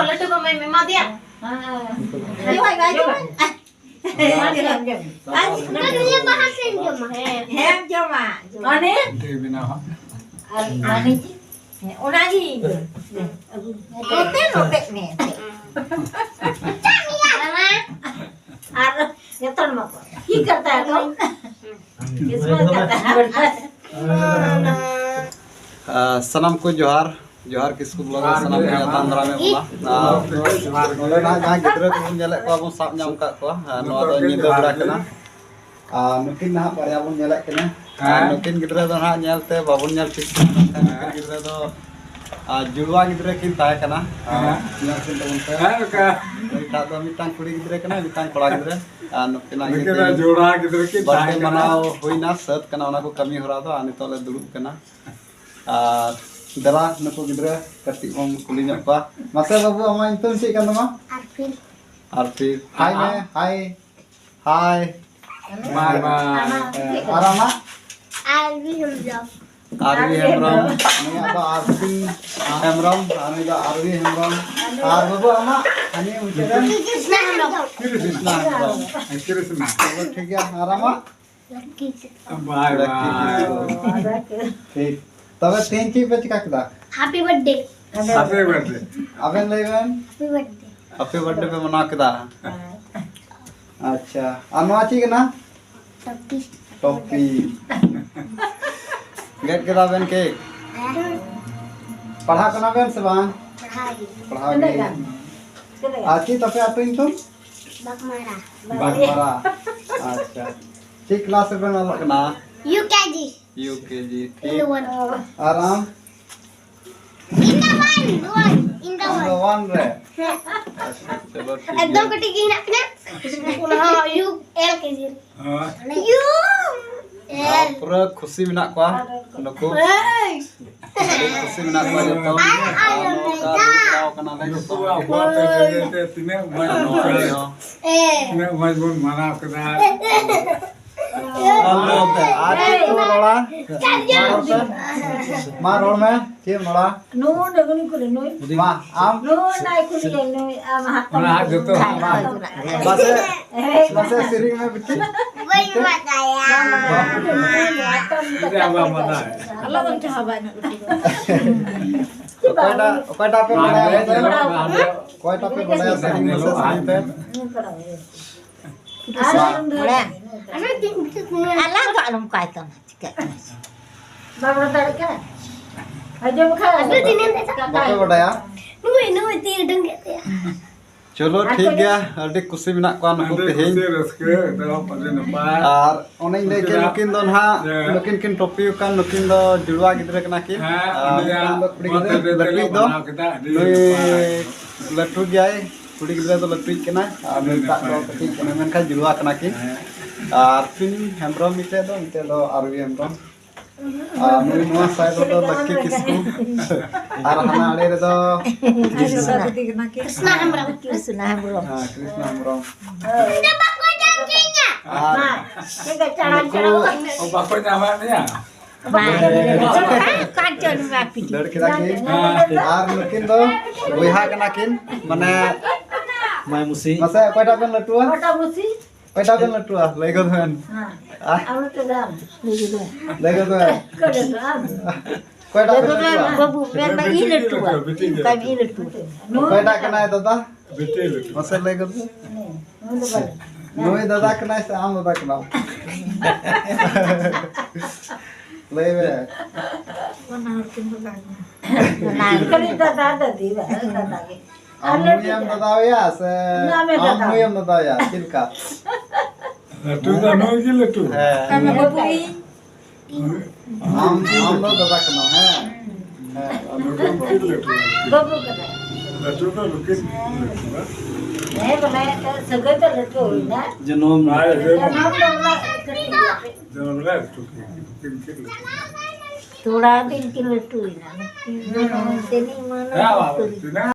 लट्टू को मैं मेमा दिया सनम को जोहार जोहार किसको बोला सनम के तांद्रा में बोला ना जहां गिद्रा को नेले को अब साब नाम का को नो दो निदो बड़ा कना नुकिन ना पाया बन नेले कना नुकिन गिद्रा दो ना नेलते बाबुन नेल ठीक गिद्रा दो जुड़वा गिद्रा किन ताय कना नेल किन तबन पे ता दो मिटांग कुड़ी गिद्रा कना मिटांग कोड़ा गिद्रा नुकिन गिद्रा जोड़ा गिद्रा किन बर्थडे मनाओ होइना सत कना ओना को कमी होरा दो आनी तोले दुरुब कना दरा नुकु गिद्रा कटी बम कुली ᱧᱚᱜ ᱠᱚᱣᱟ ᱢᱟᱥᱮ ᱵᱟᱵᱩ ᱟᱢᱟᱜ ᱧᱩᱛᱩᱢ ᱪᱮᱫ ᱠᱟᱱ ᱛᱟᱢᱟ ᱟᱨᱯᱤᱞ हाय ᱢᱮ हाय बाय बाय ᱟᱨ ᱟᱢᱟᱜ आरवी हेमब्रम ᱱᱩᱭᱟᱜ ᱫᱚ ᱟᱨᱯᱤᱞ हेमब्रम ᱟᱨ ᱱᱩᱭ ᱫᱚ ᱟᱨᱵᱤ हेमब्रम ᱟᱨ ᱵᱟᱵᱩ ᱟᱢᱟᱜ ᱦᱟᱹᱱᱤ ᱢᱩᱪᱟᱹᱫ ᱨᱮ कृष्णा कृष्णा हेमब्रम कृष्णा ᱴᱷᱤᱠ ᱜᱮᱭᱟ ᱟᱨ ᱟᱢᱟᱜ बाय बाय ठीक तबे तीन चीज पे चिका कदा हैप्पी बर्थडे हैप्पी बर्थडे अबेन लेवन हैप्पी बर्थडे पे मना कदा अच्छा अनवा ची कना टॉपी गेट कदा बेन के पढ़ा कना बेन से बान पढ़ा आची तपे आतुन तुम बकमारा अच्छा ठीक क्लास पे ना लगना यूकेजी ठीक आराम in the वन रे चलो ठीक है एकदम कटी गई ना हां यू एल के जी यू पूरा खुशी मिना को नको खुशी मिना को जतो का कना ले तो बात तिने मजबूर मना कदा आज तो रोड़ा मां रोड में के मोड़ा नो डगनी करे नो मां आम नो नाइ कुली नो हाथ ना जतो बस सिरिंग में बिठी वही बताया ये अब मना है अलग अंत हवा कोयटा पे बनाया कोयटा पे बनाया सिरिंग में से सिरिंग पे अलग गलम कायतन बाबा तड़का अजो खा अबे दिने देता बापे बढ़ाया नो तीर डंगे चलो ठीक गया अभी खुशी मिना को नको तेहेन रस्के दो पदे नपाय और ओने ले के नुकिन दो ना नुकिन किन टॉपी का नुकिन दो जुड़वा गिद्रे कना की लटू दो लटू गयाय कुड़ी गिद्रे दो लटू कना और नुता दो कटी कना मेनखा जुड़वा कना की और फिन हेमब्रम मिटे दो आरवी हेमब्रम नुई नवा साइड दो लक्की किसकू और हना आड़े रे दो कृष्णा हमरा कृष्णा हमरो कृष्णा हेमब्रम बाको जाकिnya के चढ़ा ओ बाको जावा निया कांचन वापी लड़की राखी और नुकिन दो बुहा कना किन माने माय मुसी मसे कोयटा बेन लटुआ छोटा मुसी कोयटा बेन लटुआ लेगो धन हां अब तो दाम लेगो तो करे तो कोयटा बेन बाबू मैं ई लटुआ कम ई लटुआ कोयटा कना है दादा बेटे मसे लेगो तो नोई दादा कना से आम दादा कना लेवे बना करी दादा दादी दादा के आमुयम दादा या से आमुयम दादा या किनका तू तो नो की लटू है हम बबुई आम दादा कना है बबू का लटू तो लुके नहीं बनाया तो सगळे तो लटू होई ना जनोम नाय हम लोग जनम रे तू किन थोडा दिन की लटू ना त्यांनी Ya, मला Pak.